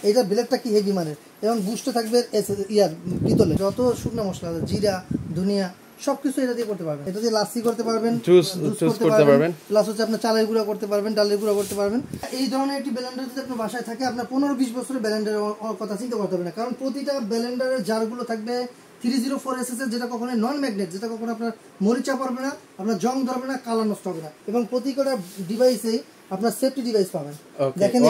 এইটা ব্লেডটা কি হেভি মানের এবং বুস্টে থাকবে ইয়ার পিতলে। যত শুকনো মশলা আছে জিরা ধনিয়া সবকিছু এটা দিয়ে করতে পারবেন। এটা দিয়ে লাসি করতে পারবেন, জুস করতে পারবেন, প্লাস হচ্ছে আপনার চালের গুঁড়া করতে পারবেন, ডালের গুঁড়া করতে পারবেন। এই ধরনের একটি ব্লেন্ডার যদি আপনার বাসায় থাকে আপনার 15-20 বছরের ব্লেন্ডারের কথা চিন্তা করতে হবে না, কারণ প্রতিটা ব্লেন্ডারের জারগুলো থাকবে 304SS এর, যেটা কখনো নন ম্যাগনেট, যেটা কখনো আপনার মরিচা পড়বে না, আপনার জং ধরবে না, কালার নষ্ট হবে না, এবং প্রতিটা ডিভাইসেই আপনার সেফটি ডিভাইস পাবেন। দেখেন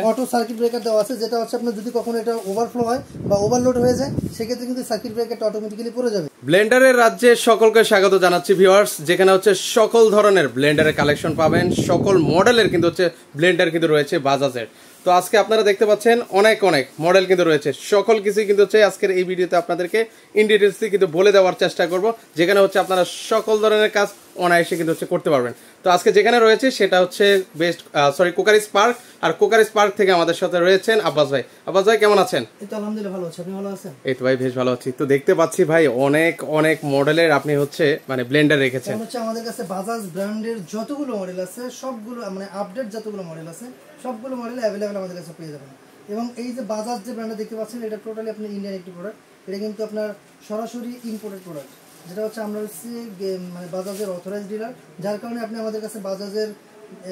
অটো সার্কিট ব্রেকার দেওয়া আছে, যেটা হচ্ছে আপনার যদি কখনো এটা ওভারফ্লো হয় বা ওভারলোড হয়ে যায় সেক্ষেত্রে কিন্তু সার্কিট ব্রেকারটা অটোমেটিক্যালি পড়ে যাবে। ব্লেন্ডারের রাজ্যে সকলকে স্বাগত জানাচ্ছি ভিউয়ার্স, যেখানে হচ্ছে সকল ধরনের ব্লেন্ডারের কালেকশন পাবেন, সকল মডেলের কিন্তু হচ্ছে ব্লেন্ডার কিন্তু রয়েছে বাজাজের। তো আজকে আপনারা দেখতে পাচ্ছেন অনেক মডেল কিন্তু রয়েছে, সকল কিছুই কিন্তু হচ্ছে আজকের এই ভিডিওতে আপনাদেরকে ইন ডিটেইলস কিন্তু বলে দেওয়ার চেষ্টা করব, যেখানে হচ্ছে আপনারা সকল ধরনের কাজ অনায়াসে কিন্তু হচ্ছে করতে পারবেন। তো আজকে যেখানে রয়েছে সেটা হচ্ছে কোকারি স্পার্ক, আর কোকারি স্পার্ক থেকে আমাদের সাথে রয়েছেন আব্বাস ভাই। আব্বাস ভাই কেমন আছেন? এই তো আলহামদুলিল্লাহ ভালো আছি, আপনি ভালো আছেন? এই তো ভাই বেশ ভালো আছি। তো দেখতে পাচ্ছি ভাই অনেক মডেলের আপনি হচ্ছে মানে ব্লেন্ডার রেখেছেন। হচ্ছে আমাদের কাছে বাজাজ ব্র্যান্ডের যতগুলো মডেল আছে সবগুলো মানে আপডেট যতগুলো মডেল আছে সবগুলো মডেল অ্যাভেলেবেল আমাদের কাছে পেয়ে যাবেন। এবং এই যে বাজাজ যে ব্র্যান্ডটা দেখতে পাচ্ছেন এটা টোটালি আপনার ইন্ডিয়ান একটি প্রোডাক্ট, এটা কিন্তু আপনার সরাসরি ইম্পোর্টেড প্রোডাক্ট, যেটা হচ্ছে আমরা হচ্ছে মানে বাজাজের অথরাইজ ডিলার, যার কারণে আপনি আমাদের কাছে বাজাজের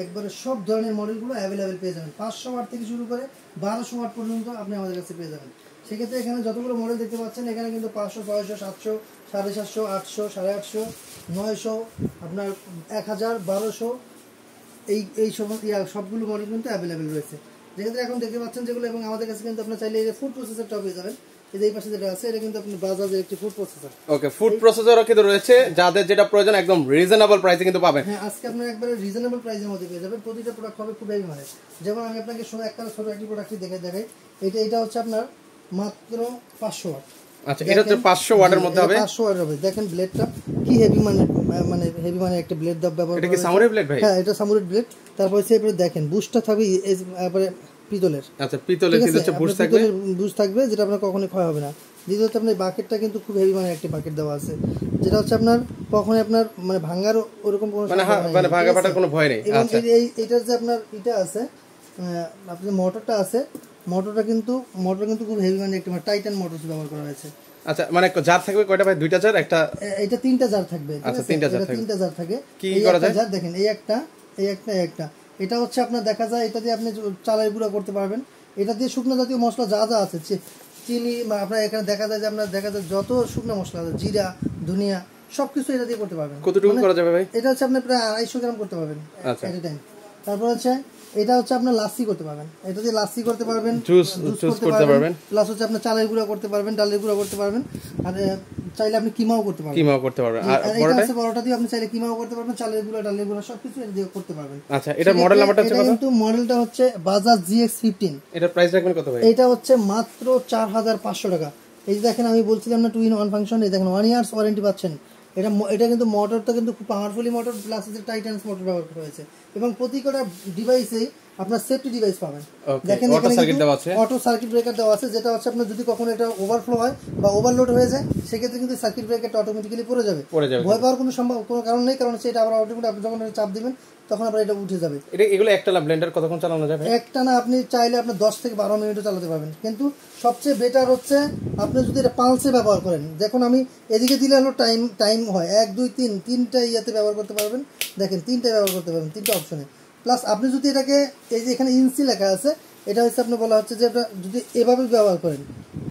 একবারে সব ধরনের মডেলগুলো অ্যাভেলেবেল পেয়ে যাবেন। 500 ওয়াট থেকে শুরু করে 1200 ওয়াট পর্যন্ত আপনি আমাদের কাছে পেয়ে যাবেন। সেক্ষেত্রে এখানে যতগুলো মডেল দেখতে পাচ্ছেন এখানে কিন্তু 500, 600, 700, 750, 800, 850, 900, আপনার 1000, 1200 এই সবগুলো মডেল কিন্তু অ্যাভেলেবেল রয়েছে। যেক্ষেত্রে এখন দেখতে পাচ্ছেন যেগুলো, এবং আমাদের কাছে কিন্তু আপনার চাইলে ফুড প্রসেসরটাও পেয়ে যাবেন। এই পাশে যেটা আছে এটা কিন্তু আপনি বাজাজের একটি ফুড প্রসেসর। ওকে, ফুড প্রসেসরও কিন্তু রয়েছে, যাদের যেটা প্রয়োজন একদম রিজনেবল প্রাইসে কিন্তু পাবেন। হ্যাঁ, আজকে আপনারা একবারে রিজনেবল প্রাইসের মধ্যে পেয়ে যাবেন। প্রতিটা প্রোডাক্ট হবে খুব হেভি মানের। যেমন আমি আপনাকে একটা ছোট একটি প্রোডাক্টই দেখাই। এটা হচ্ছে আপনার মাত্র 500 ওয়াট। আচ্ছা, এটা হচ্ছে 500 ওয়াটের মধ্যে হবে। 500 ওয়াট হবে। দেখেন ব্লেডটা কি হেভি মানে হেভি মানে একটা ব্লেড ব্যবহার। এটা কি সামুরাই ব্লেড ভাই? হ্যাঁ, এটা সামুরাই ব্লেড। তারপর এরপরে দেখেন বুস্টটা থাকবে এবারে পিতলের। আচ্ছা, পিতলের কিন্তু হচ্ছে বুস্ট থাকবে, যেটা আপনার কখনোই ক্ষয় হবে না। দ্বিতীয়ত আপনার বাকেটটা কিন্তু খুব হেভি মানে একটা বাকেট দেওয়া আছে, যেটা হচ্ছে আপনার কখনোই আপনার মানে ভাঙার ওরকম কোনো মানে ভাঙা ফাটার কোনো ভয় নেই। আচ্ছা, এইটার যে আপনার এটা আছে, আপনার মোটরটা আছে, মোটর কিন্তু খুব হেভি মানে একটা টাইটান মোটর ব্যবহার করা হয়েছে। আচ্ছা, মানে জার থাকবে কয়টা ভাই? দুইটা জার? একটা এটা তিনটা জার থাকবে। আচ্ছা, তিনটা জার থাকে। কি করা যায় দেখেন, এই একটা এটা হচ্ছে আপনার দেখা যায় এটা দিয়ে আপনি চালের গুঁড়া করতে পারবেন। এটা দিয়ে শুকনো জাতীয় মশলা যা আছে চিনি বা আপনার এখানে দেখা যায় যত শুকনো মশলা আছে জিরা ধনিয়া সবকিছু এটা দিয়ে করতে পারবেন। কতটুকু করা যাবে ভাই? এটা হচ্ছে আপনি প্রায় 250 গ্রাম করতে পারবেন এট এ টাইম। তারপর হচ্ছে এটা হচ্ছে আপনার লাসি করতে পারবেন, এটা দিয়ে লাসি করতে পারবেন, জুস করতে পারবেন, প্লাস হচ্ছে আপনার চালের গুঁড়া করতে পারবেন, ডালের গুঁড়া করতে পারবেন, আর চাইলে আপনি কিমাও করতে পারবেন। আর বড়টা দিয়ে আপনি চাইলে কিমাও করতে পারবেন, চালের গুঁড়া ডালের গুঁড়া সবকিছু এটা দিয়ে করতে পারবেন। আচ্ছা, এটা মডেল নাম্বারটা হচ্ছে কত? কিন্তু মডেলটা হচ্ছে বাজাজ GX15। এটা প্রাইস রাখবেন কত ভাই? এটা হচ্ছে মাত্র 4500 টাকা। এই যে দেখেন আমি বলছিলাম না 2-in-1 ফাংশন, এই দেখেন 1 ইয়ার্স ওয়ারেন্টি পাচ্ছেন। এটা কিন্তু মোটরটা কিন্তু খুব powerfully motor, plus Titans motor ব্যবহার করা হয়েছে, এবং প্রতিটা ডিভাইসেই আপনার সেফটি ডিভাইস পাবেন। দেখেন অটো সার্কিট ব্রেকার দেওয়া আছে, যেটা হচ্ছে আপনার যদি কখনো এটা ওভারফ্লো হয় বা ওভারলোড হয়ে যায় সেক্ষেত্রে কিন্তু সার্কিট ব্রেকারটা অটোমেটিক্যালি পড়ে যাবে। ভয় পাওয়ার কোনো কারণ নেই, কারণ হচ্ছে এটা আবার অটোমেটিক আপনি যখন চাপ দিবেন তখন আবার এটা উঠে যাবে। এগুলো একটানা ব্লেন্ডার কতক্ষণ চালানো যাবে? একটানা আপনি চাইলে আপনি 10 থেকে 12 মিনিটও চালাতে পারবেন, কিন্তু সবচেয়ে বেটার হচ্ছে আপনি যদি এটা পালসে ব্যবহার করেন। দেখুন আমি এদিকে দিলে হলো টাইম হয় 1 2 3 তিনটা ইয়াতে ব্যবহার করতে পারবেন। দেখেন তিনটা ব্যবহার করতে পারবেন, তিনটা অপশনে। প্লাস আপনি যদি এটাকে এই যে এখানে ইঞ্চি লেখা আছে, এটা হচ্ছে আপনি বলা হচ্ছে যে এটা যদি এভাবে ব্যবহার করেন,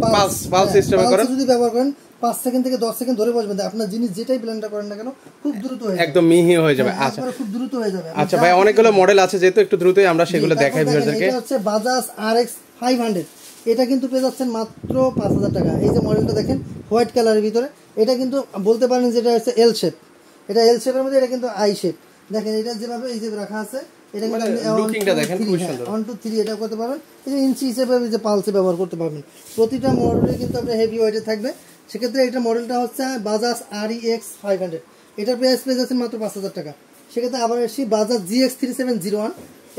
পালস সিস্টেমে করেন, যদি ব্যবহার করেন 5 সেকেন্ড থেকে 10 সেকেন্ড ধরে বসবেন, আপনার জিনিস যেটাই ব্লেন্ডার করেন না কেন খুব দ্রুত হয়ে যাবে, একদম মিহি হয়ে যাবে। আচ্ছা, খুব দ্রুত হয়ে যাবে। আচ্ছা ভাই, অনেকগুলো মডেল আছে যেহেতু একটু দ্রুতই আমরা সেগুলো দেখাই ভিউয়ারদেরকে। এটা হচ্ছে বাজাজ RX 500, এটা কিন্তু পেয়ে যাচ্ছেন মাত্র 5000 টাকা। এই যে মডেলটা দেখেন হোয়াইট কালারের ভিতরে, এটা কিন্তু বলতে পারেন যে এটা হচ্ছে এল শেপ, এটা এল শেপের মধ্যে, এটা কিন্তু আই শেপ। দেখেন এটা যেভাবে এই যে রাখা আছে, এটা কিন্তু লুকিংটা দেখেন খুব সুন্দর। 1 2 3 এটা করতে পারবেন। এই যে ইঞ্চি হিসেবে যে পালসে ব্যবহার করতে পারবেন। প্রতিটা মডেলে কিন্তু আপনার হেভি ওয়েটে থাকবে। সেক্ষেত্রে এটা মডেলটা হচ্ছে বাজাজ REX 500, এটার প্রাইস পেয়ে যাচ্ছেন মাত্র 5000 টাকা। সেক্ষেত্রে আবার এসি বাজাজ GX3701,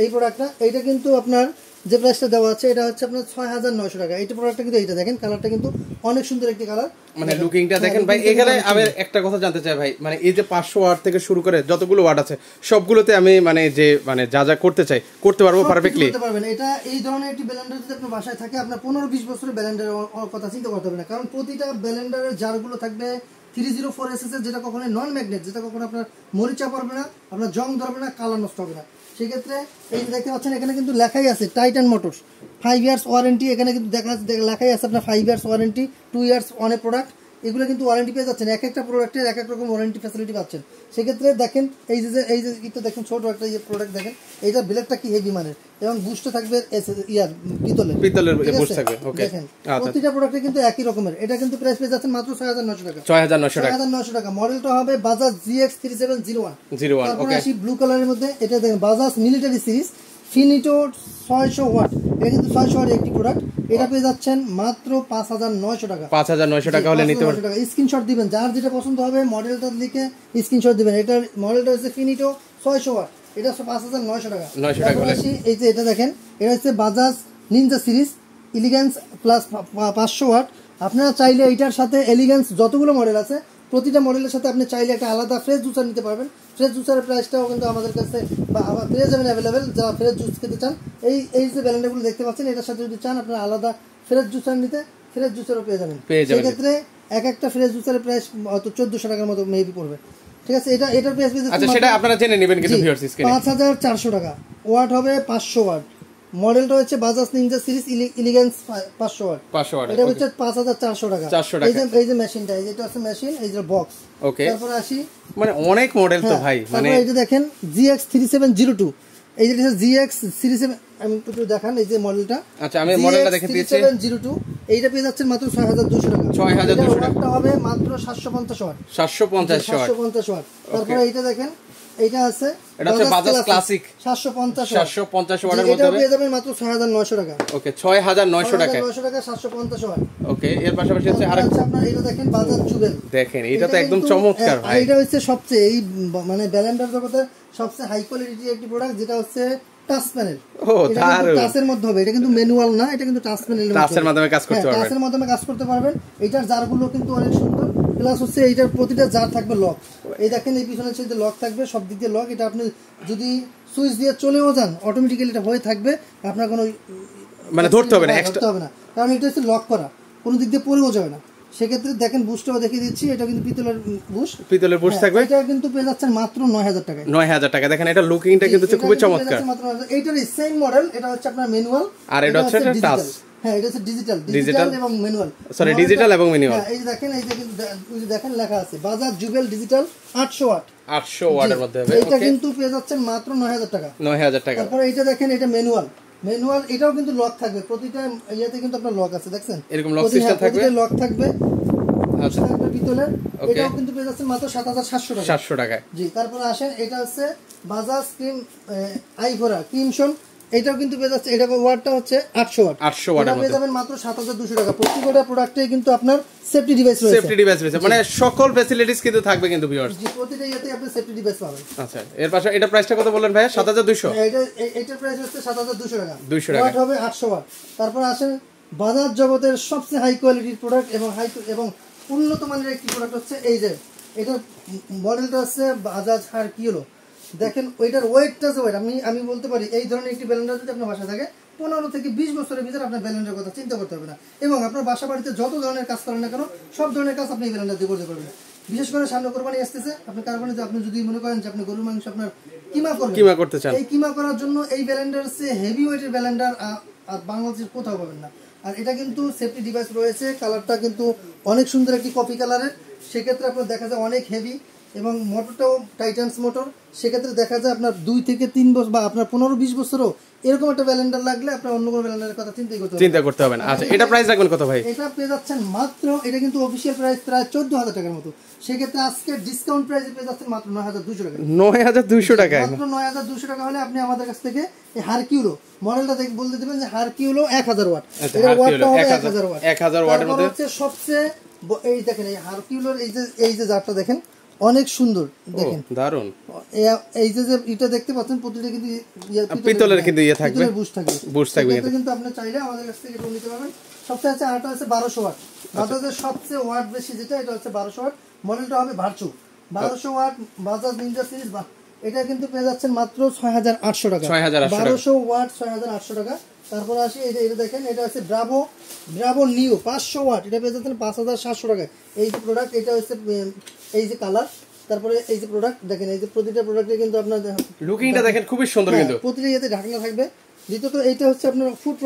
এই প্রোডাক্টটা, এইটা কিন্তু আপনার যে প্রাইসটা দেওয়া আছে এটা হচ্ছে আপনার 6900 টাকা। এইটা প্রোডাক্টটা কিন্তু এইটা দেখেন, কালারটা কিন্তু অনেক সুন্দর একটি কালার, মানে লুকিংটা দেখেন ভাই। এখানে আমি একটা কথা জানতে চাই ভাই, মানে এই যে 500 ওয়াট থেকে শুরু করে যতগুলো ওয়াট আছে সবগুলোতে আমি মানে যে মানে যা যা করতে চাই করতে পারবো পারফেক্টলি? করতে পারবেন। এটা এই ধরনের একটি ব্লেন্ডার যদি আপনার বাসায় থাকে, আপনার 15-20 বছরের ব্লেন্ডারের কথা চিন্তা করতে হবে না, কারণ প্রতিটা ব্লেন্ডারের জারগুলো থাকবে 304 SS এর, যেটা কখনো নন ম্যাগনেট, যেটা কখনো আপনার মরিচা পড়বে না, আপনার জং ধরবে না, কালার নষ্ট হবে না। সেক্ষেত্রে এই যে দেখতে পাচ্ছেন এখানে কিন্তু লেখাই আছে টাইটান মোটরস 5 ইয়ার্স ওয়ারেন্টি, এখানে কিন্তু লেখাই আছে আপনার 5 years warranty, 2 years on a product, এগুলো কিন্তু ওয়ারেন্টি পেয়ে যাচ্ছেন। এক একটা প্রোডাক্টের এক এক রকম ওয়ারেন্টি ফ্যাসিলিটি পাচ্ছেন। সেক্ষেত্রে দেখেন এই যে এটা দেখেন ছোট একটা প্রোডাক্ট দেখেন, এইটা ব্লেডটা কি হেভি মানের এবং বুস্টে থাকবে পিতলের বুস্ট থাকবে। ওকে, দেখেন প্রতিটা প্রোডাক্টে কিন্তু একই রকমের। এটা কিন্তু প্রাইস পেয়ে যাচ্ছেন মাত্র 6900 টাকা। 6900 টাকা। মডেলটা হবে বাজাজ GX3701। তারপর আসি ব্লু কালারের মধ্যে, এটা দেখেন বাজাজ মিলিটারি সিরিজ ফিনিটো 600 ওয়াট। এটা কিন্তু 600 ওয়াট একটি প্রোডাক্ট। এটা পেয়ে যাচ্ছেন মাত্র 5900 টাকা। 5900 টাকা হলে নিতে পারবেন। স্ক্রিনশট দিবেন, যার যেটা পছন্দ হবে মডেলটা লিখে স্ক্রিনশট দিবেন। এটার মডেলটা হচ্ছে ফিনিটো 600 ওয়াট, এটা 5900 টাকা। 900 টাকা হলে এই যে এটা দেখেন, এটা হচ্ছে Bajaj Ninja series elegance plus 500 watt. আপনারা চাইলে এইটার সাথে এলিগেন্স যতগুলো মডেল আছে প্রতিটা মডেলের সাথে আপনি চাইলে একটা আলাদা ফ্রেশ জুসার নিতে পারবেন। ফ্রেশ জুসারের প্রাইসটাও কিন্তু আমাদের কাছে পেয়ে যাবেন অ্যাভেলেবেল, যারা ফ্রেশ জুস খেতে চান। এই যে ব্লেন্ডারগুলো দেখতে পাচ্ছেন, এটার সাথে যদি চান আপনারা আলাদা ফ্রেশ জুসার নিতে, ফ্রেশ জুসারও পেয়ে যাবেন। সেক্ষেত্রে এক একটা ফ্রেশ জুসারের প্রাইস হয়তো 1400 টাকার মতো মেবি পড়বে। ঠিক আছে, এটার প্রাইস পেয়ে যাচ্ছে, সেটা আপনারা জেনে নেবেন কিন্তু ভিউয়ার্স স্ক্রিনে 5400 টাকা। ওয়াট হবে 500 ওয়াট। মডেলটা হচ্ছে Bajaj Ninja series elegance 500 watt. এটা হচ্ছে 5400 টাকা। এই যে মেশিনটা, এই যেটা আছে মেশিন, এই যে বক্স। ওকে, তারপর আসি মানে অনেক মডেল তো ভাই, মানে এই যে দেখেন GX3702, এই যে GX37, আমি একটু দেখান এই যে মডেলটা। আচ্ছা, আমি মডেলটা দেখে দিয়েছি 3702। এইটা পেয়ে যাচ্ছেন মাত্র 6200 টাকা। 6200 টাকা হবে মাত্র 750 ওয়াট। 750 ওয়াট। তারপর এইটা দেখেন, এইটা আছে এটা হচ্ছে বাজাজ ক্লাসিক 750 ওয়াটের মধ্যে, এটা পেয়ে যাবেন মাত্র 6900 টাকা। ওকে, 6900 টাকা। 6900 টাকা 750 ওয়াট। ওকে, এর পাশাপাশি আছে আরেকটা আপনারা এটা দেখেন বাজাজ জুবেল। দেখেন এটা তো একদম চমৎকার ভাই। এটা হচ্ছে সবচেয়ে এই মানে ব্লেন্ডার জগতে সবচেয়ে হাই কোয়ালিটির একটি প্রোডাক্ট, যেটা হচ্ছে টাচ প্যানেল। টাচের মধ্যে হবে, এটা কিন্তু ম্যানুয়াল না, এটা কিন্তু টাচ প্যানেল, টাচের মাধ্যমে কাজ করতে পারবেন। টাচের মাধ্যমে কাজ করতে পারবেন। এটার জারগুলো কিন্তু অনেক সুন্দর, প্লাস হচ্ছে এইটার প্রতিটা জার থাকবে লক। এই দেখেন এই পিছনে হচ্ছে লক থাকবে, সব দিক দিয়ে লক। এটা আপনি যদি সুইচ দিয়ে চলেও যান অটোমেটিক্যালি এটা হয়ে থাকবে, আপনার কোনো মানে ধরতে হবে না, কারণ এটা হচ্ছে লক করা, কোনো দিক দিয়ে পড়েও যাবে না। সেক্ষেত্রে দেখেন বুস্টটাও দেখিয়ে দিচ্ছি, এটা কিন্তু পিতলের বুস্ট থাকবে। এটা কিন্তু পেয়ে যাচ্ছেন মাত্র 9000 টাকা। 9000 টাকা। দেখেন এটা লুকিংটা কিন্তু খুবই চমৎকার। এইটার সেম মডেল, এটা হচ্ছে আপনার ম্যানুয়াল, আর এটা হচ্ছে টাচ। হ্যাঁ, এটা হচ্ছে ডিজিটাল এবং ম্যানুয়াল। সরি, ডিজিটাল এবং ম্যানুয়াল। এই দেখেন, এই যে দেখেন লেখা আছে বাজাজ জুবেল ডিজিটাল 800 ওয়াট। 800 ওয়াটের মধ্যে হবে। এটা কিন্তু পেয়ে যাচ্ছেন মাত্র 9000 টাকা। 9000 টাকা। তারপর এটা দেখেন, এটা ম্যানুয়াল, এটাও কিন্তু লক থাকবে। প্রতিটা ইয়াতে কিন্তু আপনার লক আছে, দেখছেন এরকম লক সিস্টেম থাকবে, প্রতিটা লক থাকবে। আচ্ছা, একটা পিতলের, এটাও কিন্তু পেয়ে যাচ্ছেন মাত্র 7700 টাকা। 700 টাকা। জি, তারপর আসেন এটা হচ্ছে বাজাজ ক্রিম আইভরা ক্রিমশন, এটাও কিন্তু পেয়ে যাচ্ছে, এটা ওয়াটটা হচ্ছে 800 ওয়াট। 800 ওয়াটের মধ্যে পেয়ে যাবেন মাত্র 7200 টাকা। প্রত্যেকটা প্রোডাক্টে কিন্তু আপনার সেফটি ডিভাইস রয়েছে, মানে সকল ফ্যাসিলিটিস কিন্তু থাকবে কিন্তু ভিউয়ার্স। জি, প্রতিটা ইয়াতে আপনি সেফটি ডিভাইস পাবেন। আচ্ছা, এর পাশে এটা প্রাইসটা কত বললেন ভাই? 7200। এটার প্রাইস হচ্ছে 7200 টাকা। 200 টাকা। ওয়াট হবে 800 ওয়াট। তারপর আসেন বাজাজ জগতের সবচেয়ে হাই কোয়ালিটির প্রোডাক্ট এবং উন্নত মানের একটি প্রোডাক্ট হচ্ছে এই যে, এটার মডেলটা হচ্ছে বাজাজ হারকিউলো। দেখেন ওইটার ওয়েটটা যে ওয়েট, আমি বলতে পারি এই ধরনের একটি ব্লেন্ডার যদি আপনার বাসায় থাকে 15 থেকে 20 বছরের ভিতরে আপনার ব্লেন্ডারের কথা চিন্তা করতে হবে না। এবং আপনার বাসা বাড়িতে যত ধরনের কাজ করেন না কেন, সব ধরনের কাজ আপনি এই ব্লেন্ডার দিয়ে করতে পারবেন। বিশেষ করে সামনে কোরবানি আসতেছে, আপনি কারবানিতে আপনি যদি মনে করেন যে আপনি গরুর মাংস আপনার কিমা করতে চান, এই কিমা করার জন্য এই ব্লেন্ডার হচ্ছে হেভি ওয়েটের ব্লেন্ডার, আর বাংলাদেশের কোথাও পাবেন না। আর এটা কিন্তু সেফটি ডিভাইস রয়েছে, কালারটা কিন্তু অনেক সুন্দর একটি কফি কালারের। সেক্ষেত্রে আপনার দেখা যায় অনেক হেভি, এবং মোটরটাও টাইটান্স মোটর। সেক্ষেত্রে দেখা যায় আপনার 2 থেকে 3 বছর বা আপনার 15-20 বছরও এরকম একটা ব্লেন্ডার লাগলে আপনার অন্য কোনো ব্লেন্ডারের কথা চিন্তা করতে হবে না। আচ্ছা, এটা প্রাইস রাখবেন কত ভাই? এটা পেয়ে যাচ্ছেন মাত্র, এটা কিন্তু অফিশিয়াল প্রাইস প্রায় 14000 টাকার মতো। সেক্ষেত্রে আজকে ডিসকাউন্ট প্রাইসে পেয়ে যাচ্ছেন মাত্র 9200 টাকা। 9200 টাকা, মাত্র 9200 টাকা হলে আপনি আমাদের কাছ থেকে এই হারকিউলো মডেলটা বলতে দিবেন যে হারকিউলো 1000 ওয়াট। এটা ওয়াটটা হবে 1000 ওয়াট। 1000 ওয়াটের মধ্যে হচ্ছে সবচেয়ে এই দেখেন এই হারকিউলোর এই যে জারটা দেখেন, অনেক সুন্দর দেখেন দারুন। এই যে এটা দেখতে পাচ্ছেন প্রতিটা কিন্তু পিতলের কিন্তু ইয়ে থাকবে, বুশ থাকবে কিন্তু আপনি চাইলে আমাদের কাছ থেকে এটা নিতে পারবেন। সবচেয়ে আছে আরেকটা আছে 1200 ওয়াট, বাজাজের সবচেয়ে ওয়াট বেশি যেটা এটা হচ্ছে 1200 ওয়াট, মডেলটা হবে virtue 1200 watt Bajaj Ninja series. এটা কিন্তু পেয়ে যাচ্ছেন মাত্র 6800 টাকা, 1200 ওয়াট 6800 টাকা। তারপর আসি এটা দেখেন, এটা হচ্ছে ব্রাভো নিউ 500 ওয়াট, এটা পেয়ে যাচ্ছেন 5700 টাকা। এই যে প্রোডাক্ট, এটা হচ্ছে এই যে কালার, তারপরে এই যে প্রোডাক্ট দেখেন, এই যে প্রতিটা প্রোডাক্টে কিন্তু আপনার লুকিংটা দেখেন খুবই সুন্দর, কিন্তু প্রতিটা ইয়েতে ঢাকনা থাকবে। দ্বিতীয়ত এইটা হচ্ছে আপনার ফুড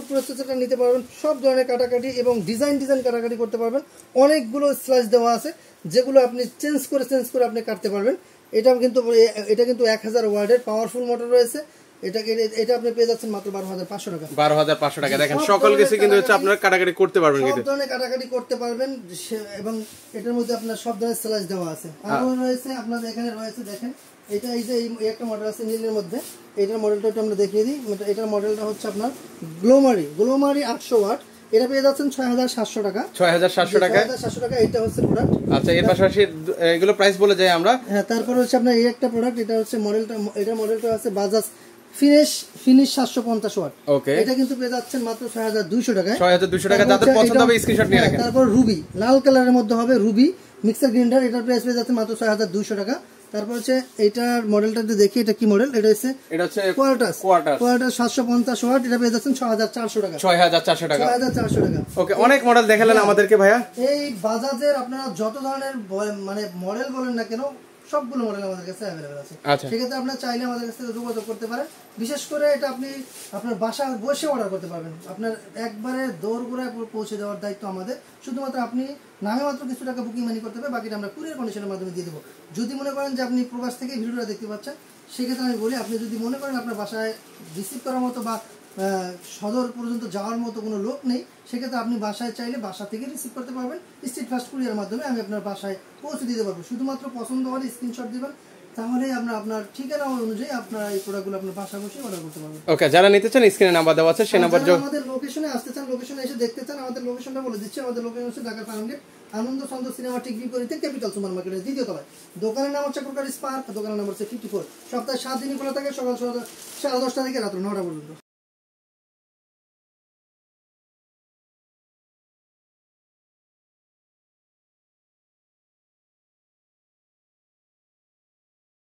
প্রসেসরটা নিতে পারবেন, সব ধরনের কাটাকাটি এবং ডিজাইন কাটাকাটি করতে পারবেন। অনেকগুলো স্লাইস দেওয়া আছে যেগুলো আপনি চেঞ্জ করে আপনি কাটতে পারবেন। এটা কিন্তু 1000 ওয়াটের পাওয়ারফুল মোটর রয়েছে। এটা আপনি পেয়ে যাচ্ছেন মাত্র 12500 টাকা। 12500 টাকা। দেখেন সকল কিছু কিন্তু হচ্ছে আপনারা কাটাকাটি করতে পারবেন, সব ধরনের কাটাকাটি করতে পারবেন এবং এটার মধ্যে আপনার সব ধরনের স্লাইস দেওয়া আছে। আরো রয়েছে আপনাদের এখানে রয়েছে, দেখেন এটা এই যে এই একটা মডেল আছে নীলের মধ্যে, এটার মডেলটা একটু আমরা দেখিয়ে দিই। এটার মডেলটা হচ্ছে আপনার গ্লোমারি 800 ওয়াট, এটা পেয়ে যাচ্ছেন 6700 টাকা। 6700 টাকা, 6700 টাকা। এটা হচ্ছে প্রোডাক্ট। আচ্ছা, এর পাশাপাশি এগুলো প্রাইস বলে যাই আমরা। হ্যাঁ, তারপর হচ্ছে আপনার এই একটা প্রোডাক্ট, এটা হচ্ছে মডেলটা আছে বাজাজ ফিনিশ 750 ওয়াট। ওকে, এটা কিন্তু পেয়ে যাচ্ছেন মাত্র 6200 টাকায়। 6200 টাকা। যাদের পছন্দ হবে স্ক্রিনশট নিয়ে রাখেন। তারপর রুবি লাল কালারের মধ্যে হবে, রুবি মিক্সার গ্রাইন্ডার, এটার প্রাইস পেয়ে যাচ্ছে মাত্র 6200 টাকা। তারপর হচ্ছে এইটার মডেলটা দেখি, এটা কি মডেল, এটা হচ্ছে কোয়ার্টাস 750 ওয়াট, এটা পেয়ে যাচ্ছেন 6400 টাকা। 6400 টাকা। ওকে, অনেক মডেল দেখালেন আমাদেরকে ভাইয়া। এই বাজাজের আপনারা যত ধরনের মানে মডেল বলেন না কেন, সবগুলো মডেল আমাদের কাছে অ্যাভেলেবল আছে। সেক্ষেত্রে আপনারা চাইলে আমাদের কাছ থেকে যোগাযোগ করতে পারেন। বিশেষ করে এটা আপনি আপনার বাসায় বসে অর্ডার করতে পারবেন, আপনার একবারে দোরগোড়ায় পৌঁছে দেওয়ার দায়িত্ব আমাদের। শুধুমাত্র আপনি নামে মাত্র কিছু টাকা বুকিং মানি করতে হবে, বাকিটা আমরা কুরিয়ার কন্ডিশনের মাধ্যমে দিয়ে দেবো। যদি মনে করেন যে আপনি প্রবাস থেকে ভিডিওটা দেখতে পাচ্ছেন, সেক্ষেত্রে আমি বলি, আপনি যদি মনে করেন আপনার বাসায় রিসিভ করার মতো বা সদর পর্যন্ত যাওয়ার মতো কোনো লোক নেই, সেক্ষেত্রে আপনি বাসায় চাইলে বাসা থেকে রিসিভ করতে পারবেন। স্ট্রিট ফাস্ট কুরিয়ার মাধ্যমে আমি আপনার বাসায় পৌঁছে দিতে পারবো। শুধুমাত্র পছন্দ হলে স্ক্রিনশট দিবেন, তাহলে আমরা আপনার ঠিকানা অনুযায়ী আপনারা এই প্রোডাক্টগুলো আপনার বাসা বসে অর্ডার করতে পারবেন। ওকে, যারা নিতে চান স্ক্রিনে নাম্বার দেওয়া আছে, সেই নাম্বার আমাদের লোকেশনে আসতে চান, লোকেশনে এসে দেখতে চান, আমাদের লোকেশনটা বলে দিচ্ছি। আমাদের লোকেশন হচ্ছে ঢাকা ফার্মগেট আনন্দ চন্দ্র সিনেমা ঠিক বিপরীতে ক্যাপিটাল সুপার মার্কেটের দ্বিতীয় তলায়। দোকানের নাম হচ্ছে স্পার্ক, দোকানের নাম হচ্ছে 54। সপ্তাহে 7 দিনই খোলা থাকে, সকাল 10টা থেকে রাত 9টা পর্যন্ত।